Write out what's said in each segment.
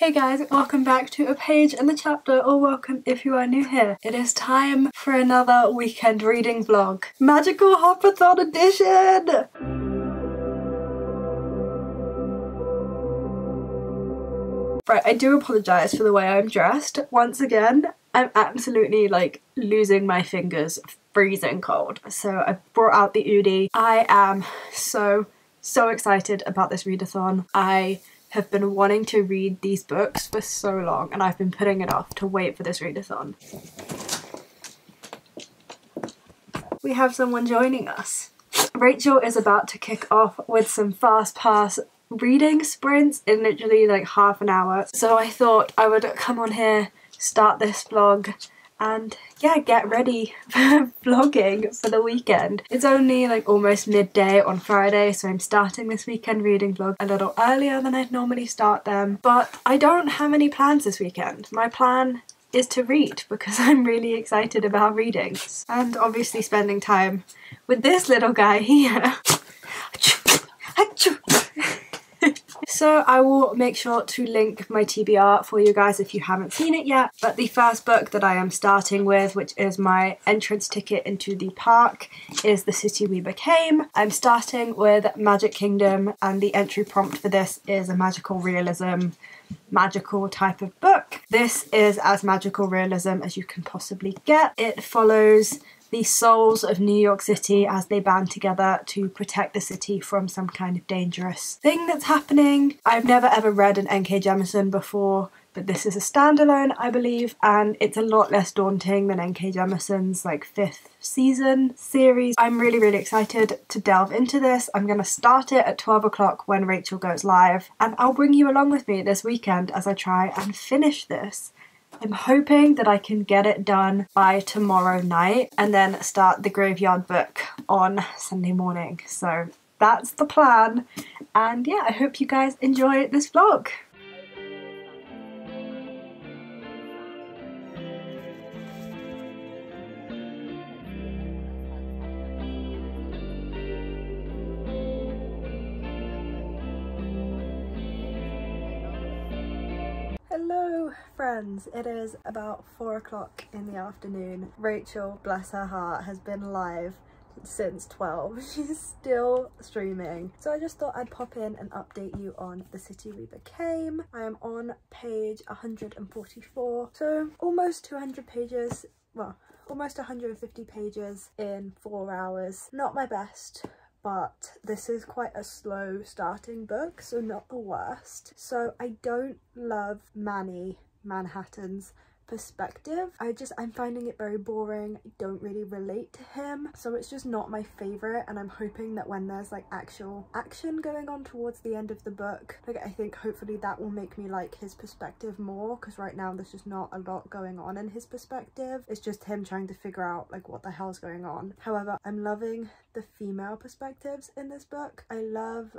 Hey guys, welcome back to a page in the chapter, or welcome if you are new here. It is time for another weekend reading vlog. Magical Hopathon edition! Right, I do apologise for the way I'm dressed. Once again, I'm absolutely like losing my fingers, freezing cold. So I brought out the Udi. I am so excited about this readathon. I have been wanting to read these books for so long and I've been putting it off to wait for this readathon. We have someone joining us. Rachel is about to kick off with some fast pass reading sprints in literally like half an hour. So I thought I would come on here, start this vlog and yeah, get ready for vlogging for the weekend. It's only like almost midday on Friday, so I'm starting this weekend reading vlog a little earlier than I'd normally start them. But I don't have any plans this weekend. My plan is to read because I'm really excited about reading. And obviously spending time with this little guy here. So I will make sure to link my TBR for you guys if you haven't seen it yet. But the first book that I am starting with, which is my entrance ticket into the park, is The City We Became. I'm starting with Magic Kingdom and the entry prompt for this is a magical realism, magical type of book. This is as magical realism as you can possibly get. It follows the souls of New York City as they band together to protect the city from some kind of dangerous thing that's happening. I've never ever read an N.K. Jemisin before, but this is a standalone, I believe, and it's a lot less daunting than N.K. Jemisin's like 5th season series. I'm really excited to delve into this. I'm gonna start it at 12 o'clock when Rachel goes live, and I'll bring you along with me this weekend as I try and finish this. I'm hoping that I can get it done by tomorrow night and then start the Graveyard book on Sunday morning. So that's the plan. And yeah, I hope you guys enjoy this vlog. Hello friends, it is about 4 o'clock in the afternoon. Rachel, bless her heart, has been live since 12. She's still streaming. So I just thought I'd pop in and update you on The City We Became. I am on page 144, so almost 200 pages, well, almost 150 pages in 4 hours. Not my best, but this is quite a slow starting book, so not the worst. So I don't love Manhattan's perspective. I'm finding it very boring. I don't really relate to him, so it's just not my favorite, and I'm hoping that when there's like actual action going on towards the end of the book, like I think hopefully that will make me like his perspective more, because right now there's just not a lot going on in his perspective. It's just him trying to figure out like what the hell's going on. However, I'm loving the female perspectives in this book. I love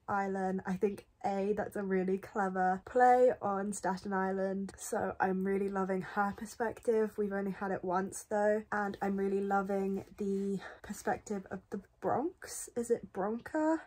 Island. I think that's a really clever play on Staten Island, so I'm really loving her perspective. We've only had it once though, and I'm really loving the perspective of the Bronx. Is it Bronca?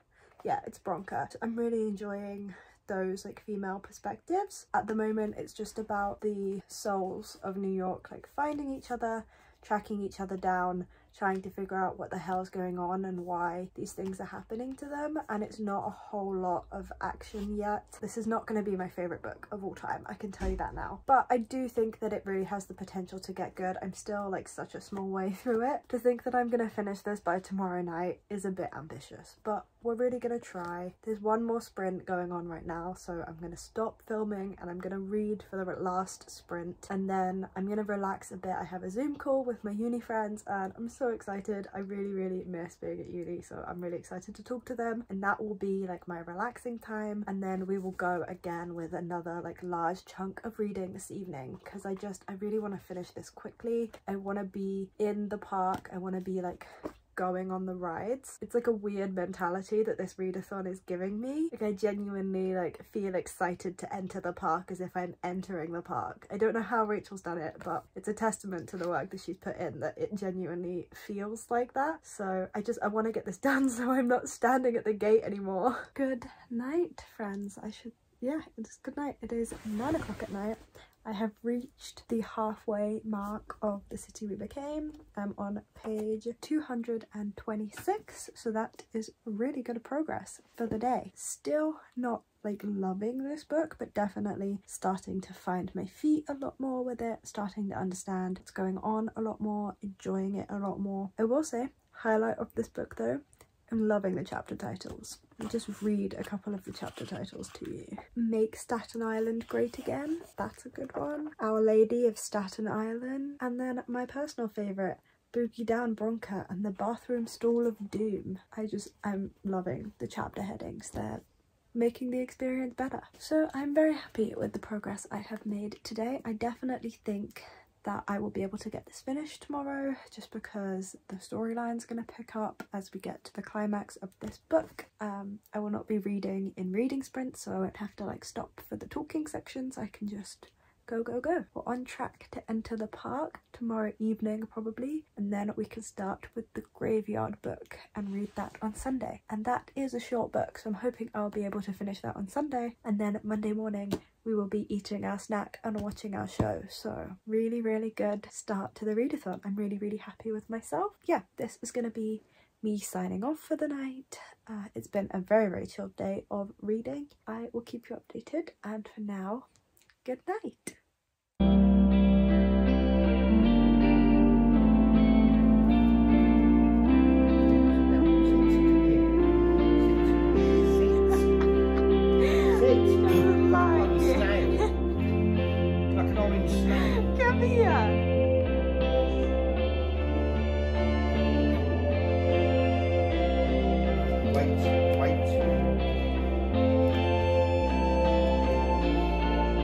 Yeah, it's Bronca. I'm really enjoying those like female perspectives. At the moment it's just about the souls of New York like finding each other, tracking each other down, trying to figure out what the hell's going on and why these things are happening to them, and it's not a whole lot of action yet. This is not going to be my favourite book of all time, I can tell you that now, but I do think that it really has the potential to get good. I'm still like such a small way through it. To think that I'm going to finish this by tomorrow night is a bit ambitious, but we're really going to try. There's one more sprint going on right now, so I'm going to stop filming and I'm going to read for the last sprint, and then I'm going to relax a bit. I have a Zoom call with my uni friends and I'm so excited. I really miss being at uni, so I'm really excited to talk to them, and that will be like my relaxing time. And then we will go again with another like large chunk of reading this evening, because I really want to finish this quickly. I want to be in the park, I want to be like going on the rides. It's like a weird mentality that this readathon is giving me. Like I genuinely like feel excited to enter the park as if I'm entering the park. I don't know how Rachel's done it, but it's a testament to the work that she's put in that it genuinely feels like that. So I want to get this done so I'm not standing at the gate anymore. Good night, friends. I should yeah, it's good night. It is 9 o'clock at night. I have reached the halfway mark of The City We Became. I'm on page 226, so that is really good progress for the day. Still not like loving this book, but definitely starting to find my feet a lot more with it, starting to understand what's going on a lot more, enjoying it a lot more. I will say, highlight of this book though, I'm loving the chapter titles. I'll just read a couple of the chapter titles to you. Make Staten Island Great Again, that's a good one. Our Lady of Staten Island. And then my personal favourite, Boogie Down Bronca and the Bathroom Stall of Doom. I'm loving the chapter headings. They're making the experience better. So I'm very happy with the progress I have made today. I definitely think that I will be able to get this finished tomorrow, just because the storyline's going to pick up as we get to the climax of this book. I will not be reading in reading sprints, so I won't have to like stop for the talking sections. I can just go. We're on track to enter the park tomorrow evening probably, and then we can start with the Graveyard book and read that on Sunday. And that is a short book, so I'm hoping I'll be able to finish that on Sunday, and then Monday morning we will be eating our snack and watching our show. So really good start to the readathon. I'm really happy with myself. Yeah, this is going to be me signing off for the night. It's been a very chilled day of reading. I will keep you updated, and for now, good night.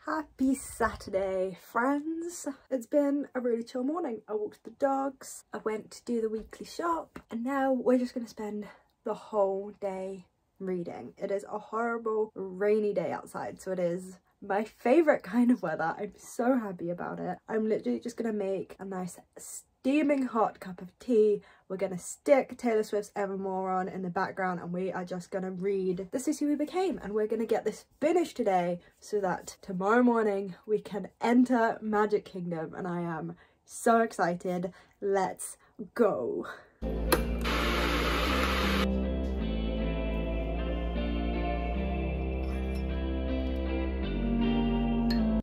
Happy Saturday, friends. It's been a really chill morning. I walked the dogs, I went to do the weekly shop, and now we're just going to spend the whole day reading. It is a horrible rainy day outside, so it is my favourite kind of weather. I'm so happy about it. I'm literally just going to make a nice steaming hot cup of tea. We're going to stick Taylor Swift's Evermore on in the background, and we are just going to read The City We Became, and we're going to get this finished today so that tomorrow morning we can enter Magic Kingdom, and I am so excited. Let's go.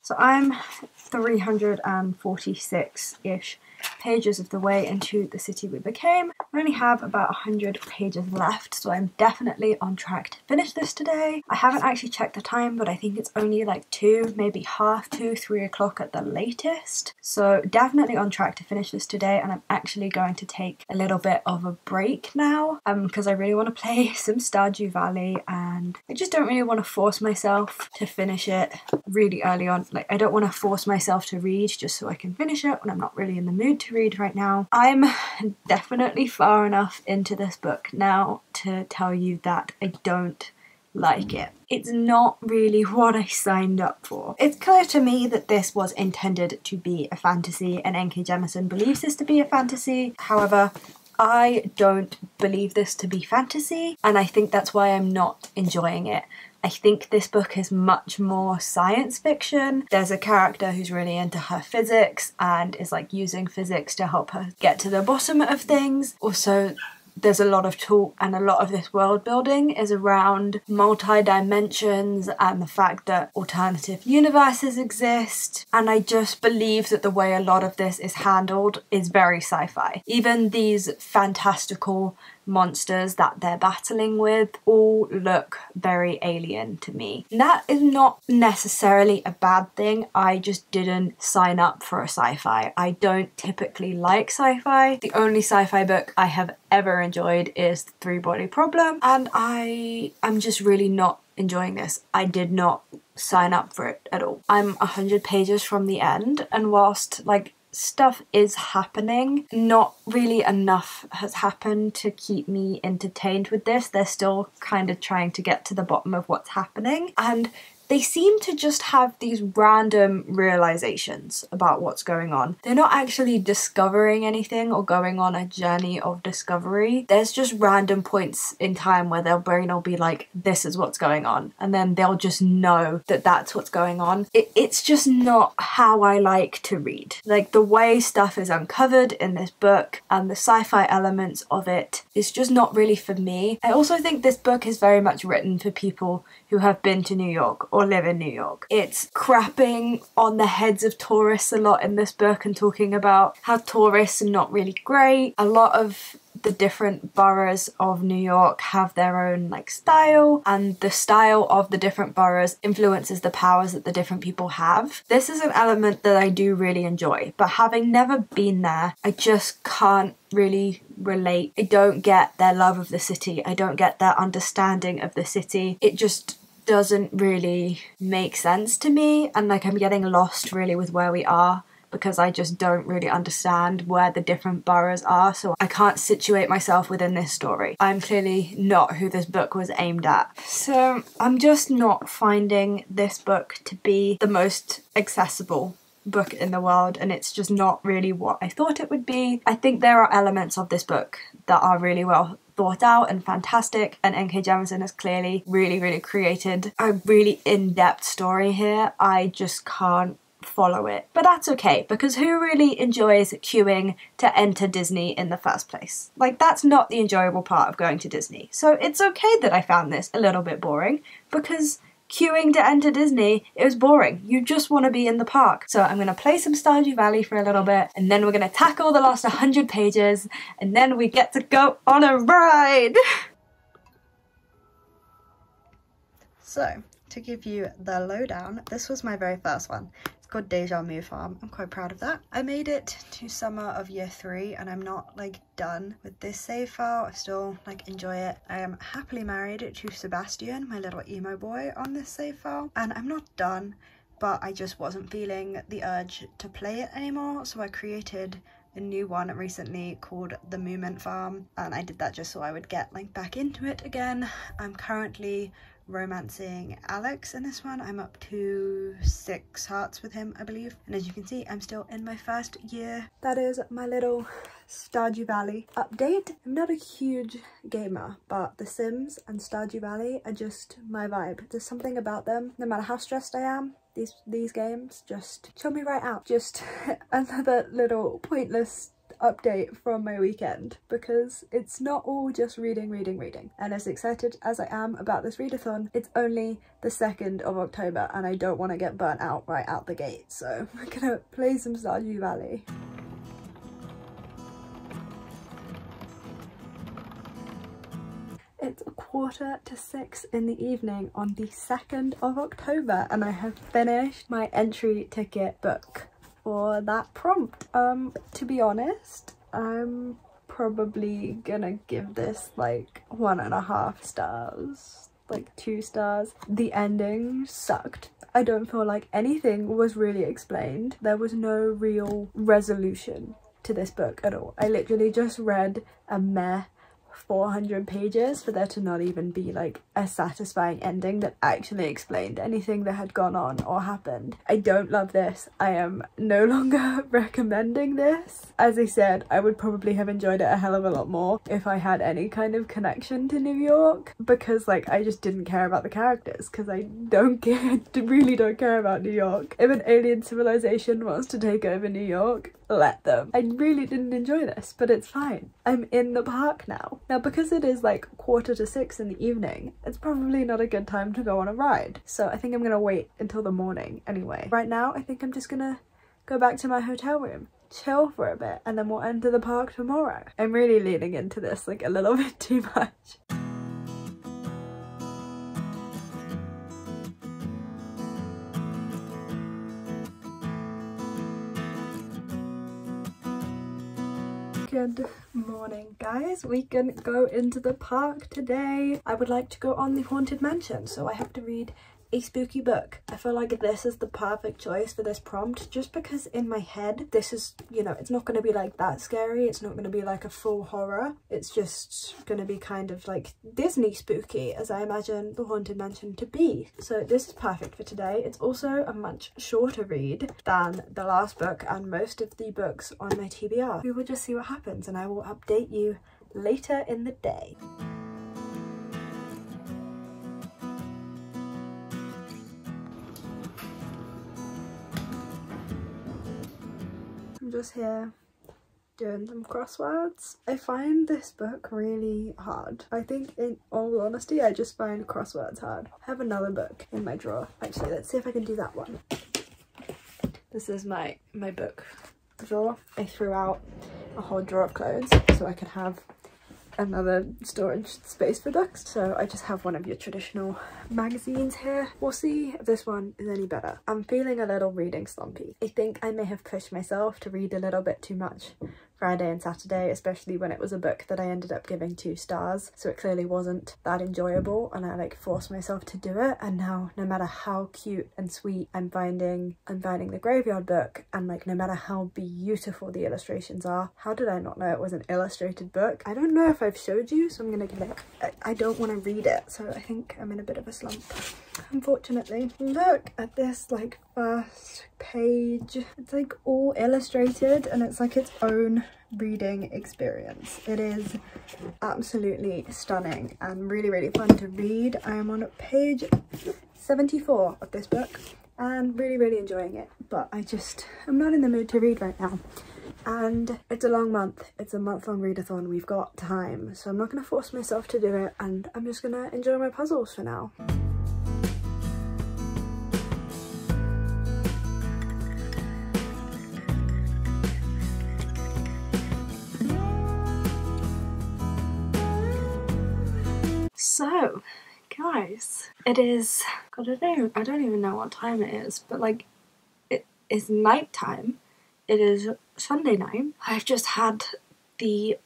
So I'm 346-ish pages of the way into The City We Became. I only have about 100 pages left, so I'm definitely on track to finish this today. I haven't actually checked the time, but I think it's only like 2, maybe half 2, 3 o'clock at the latest. So definitely on track to finish this today, and I'm actually going to take a little bit of a break now because I really want to play some Stardew Valley, and I just don't really want to force myself to finish it really early on. Like, I don't want to force myself to read just so I can finish it when I'm not really in the mood to read right now. I'm definitely far enough into this book now to tell you that I don't like it. It's not really what I signed up for. It's clear to me that this was intended to be a fantasy, and N.K. Jemisin believes this to be a fantasy. However, I don't believe this to be fantasy, and I think that's why I'm not enjoying it. I think this book is much more science fiction. There's a character who's really into her physics and is like using physics to help her get to the bottom of things. Also, there's a lot of talk, and a lot of this world building is around multi-dimensions and the fact that alternative universes exist, and I just believe that the way a lot of this is handled is very sci-fi. Even these fantastical monsters that they're battling with all look very alien to me. And that is not necessarily a bad thing. I just didn't sign up for a sci-fi. I don't typically like sci-fi. The only sci-fi book I have ever enjoyed is The Three-Body Problem, and I'm just really not enjoying this. I did not sign up for it at all. I'm 100 pages from the end, and whilst like stuff is happening, not really enough has happened to keep me entertained with this. They're still kind of trying to get to the bottom of what's happening, and they seem to just have these random realizations about what's going on. They're not actually discovering anything or going on a journey of discovery. There's just random points in time where their brain will be like, this is what's going on, and then they'll just know that that's what's going on. It's just not how I like to read. Like, the way stuff is uncovered in this book and the sci-fi elements of it is just not really for me. I also think this book is very much written for people who have been to New York or live in New York. It's crapping on the heads of tourists a lot in this book and talking about how tourists are not really great. A lot of the different boroughs of New York have their own like style, and the style of the different boroughs influences the powers that the different people have. This is an element that I do really enjoy, but having never been there, I just can't really relate. I don't get their love of the city. I don't get their understanding of the city. It just doesn't really make sense to me, and like I'm getting lost really with where we are, because I just don't really understand where the different boroughs are, so I can't situate myself within this story. I'm clearly not who this book was aimed at. So I'm just not finding this book to be the most accessible book in the world, and it's just not really what I thought it would be. I think there are elements of this book that are really well thought out and fantastic, and N.K. Jemisin has clearly really created a really in-depth story here. I just can't follow it, but that's okay, because who really enjoys queuing to enter Disney in the first place? Like, that's not the enjoyable part of going to Disney. So it's okay that I found this a little bit boring, because queuing to enter Disney, it was boring. You just want to be in the park. So I'm gonna play some Stardew Valley for a little bit, and then we're gonna tackle the last 100 pages, and then we get to go on a ride. So, to give you the lowdown, this was my very first one. Called Deja Vu Farm. I'm quite proud of that. I made it to summer of year 3, and I'm not like done with this save file. I still like enjoy it. I am happily married to Sebastian, my little emo boy, on this save file, and I'm not done, but I just wasn't feeling the urge to play it anymore, so I created a new one recently called The Moment Farm, and I did that just so I would get like back into it again. I'm currently romancing Alex in this one. I'm up to 6 hearts with him, I believe, and as you can see, I'm still in my first year. That is my little Stardew Valley update. I'm not a huge gamer, but The Sims and Stardew Valley are just my vibe. There's something about them, no matter how stressed I am, these games just chill me right out. Just another little pointless update from my weekend, because it's not all just reading. And as excited as I am about this readathon, it's only the 2nd of October and I don't want to get burnt out right out the gate, so we're gonna play some Stardew Valley. It's 5:45 in the evening on the 2nd of October and I have finished my entry ticket book for that prompt. To be honest, I'm probably gonna give this like 1.5 stars, like 2 stars. The ending sucked. I don't feel like anything was really explained. There was no real resolution to this book at all. I literally just read a meh 400 pages for there to not even be like a satisfying ending that actually explained anything that had gone on or happened. I don't love this. I am no longer recommending this. As I said, I would probably have enjoyed it a hell of a lot more if I had any kind of connection to New York, because like I just didn't care about the characters, because I really don't care about New York. If an alien civilization wants to take over New York, let them. I really didn't enjoy this, but it's fine. I'm in the park now. Now, because it is like 5:45 in the evening, it's probably not a good time to go on a ride. So I think I'm gonna wait until the morning anyway. Right now, I think I'm just gonna go back to my hotel room, chill for a bit, and then we'll enter the park tomorrow. I'm really leaning into this like a little bit too much. Good morning, guys. We can go into the park today. I would like to go on the Haunted Mansion, so I have to read a spooky book. I feel like this is the perfect choice for this prompt, just because in my head this is, you know, it's not going to be like that scary, it's not going to be like a full horror, it's just going to be kind of like Disney spooky, as I imagine the Haunted Mansion to be. So this is perfect for today. It's also a much shorter read than the last book and most of the books on my TBR. We will just see what happens and I will update you later in the day. I'm just here doing some crosswords. I find this book really hard. I think in all honesty I just find crosswords hard. I have another book in my drawer. Actually, let's see if I can do that one. This is my book drawer. I threw out a whole drawer of clothes so I could have another storage space for books. So I just have one of your traditional magazines here. We'll see if this one is any better. I'm feeling a little reading slumpy. I think I may have pushed myself to read a little bit too much Friday and Saturday, especially when it was a book that I ended up giving 2 stars, so it clearly wasn't that enjoyable and I like forced myself to do it. And now no matter how cute and sweet I'm finding the Graveyard book, and like no matter how beautiful the illustrations are, how did I not know it was an illustrated book? I don't know if I've showed you, so I'm gonna give it, I don't want to read it, so I think I'm in a bit of a slump, unfortunately. Look at this like first page. It's like all illustrated and it's like its own reading experience. It is absolutely stunning and really fun to read. I am on page 74 of this book and really enjoying it, but I'm not in the mood to read right now. And it's a long month. It's a month-long readathon. We've got time, so I'm not going to force myself to do it and I'm just going to enjoy my puzzles for now. So, guys, it is, God, I don't even know what time it is, but like, it is night time. It is Sunday night. I've just had the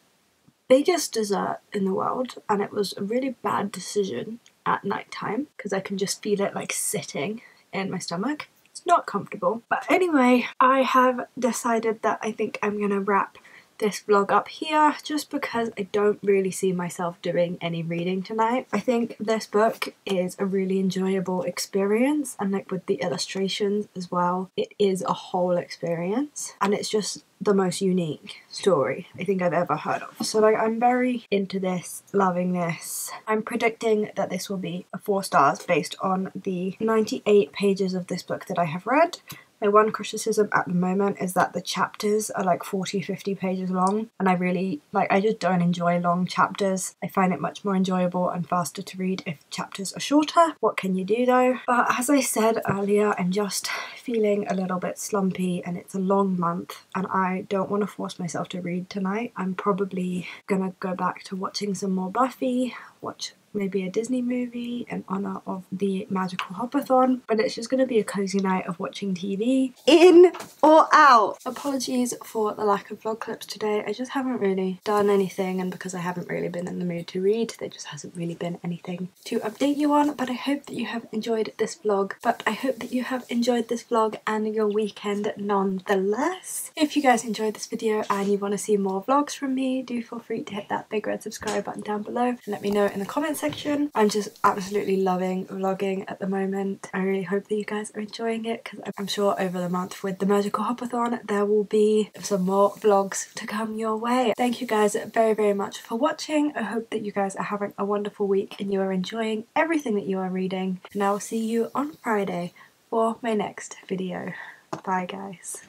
biggest dessert in the world and it was a really bad decision at night time because I can just feel it like sitting in my stomach. It's not comfortable. But anyway, I have decided that I think I'm gonna wrap this vlog up here just because I don't really see myself doing any reading tonight. I think this book is a really enjoyable experience, and like with the illustrations as well, it is a whole experience and it's just the most unique story I think I've ever heard of. So like, I'm very into this, loving this. I'm predicting that this will be a 4 stars based on the 98 pages of this book that I have read. My one criticism at the moment is that the chapters are like 40-50 pages long and I just don't enjoy long chapters. I find it much more enjoyable and faster to read if chapters are shorter. What can you do though? But as I said earlier, I'm just feeling a little bit slumpy and it's a long month and I don't want to force myself to read tonight. I'm probably gonna go back to watching some more Buffy, watch maybe a Disney movie in honour of the magical Hopathon, but it's just going to be a cozy night of watching TV. In or out? Apologies for the lack of vlog clips today. I just haven't really done anything, and because I haven't really been in the mood to read, there just hasn't really been anything to update you on. But I hope that you have enjoyed this vlog. And your weekend nonetheless. If you guys enjoyed this video and you want to see more vlogs from me, do feel free to hit that big red subscribe button down below and let me know in the comments section. I'm just absolutely loving vlogging at the moment. I really hope that you guys are enjoying it because I'm sure over the month with the magical Hopathon there will be some more vlogs to come your way. Thank you guys very much for watching. I hope that you guys are having a wonderful week and you are enjoying everything that you are reading, and I will see you on Friday for my next video. Bye guys.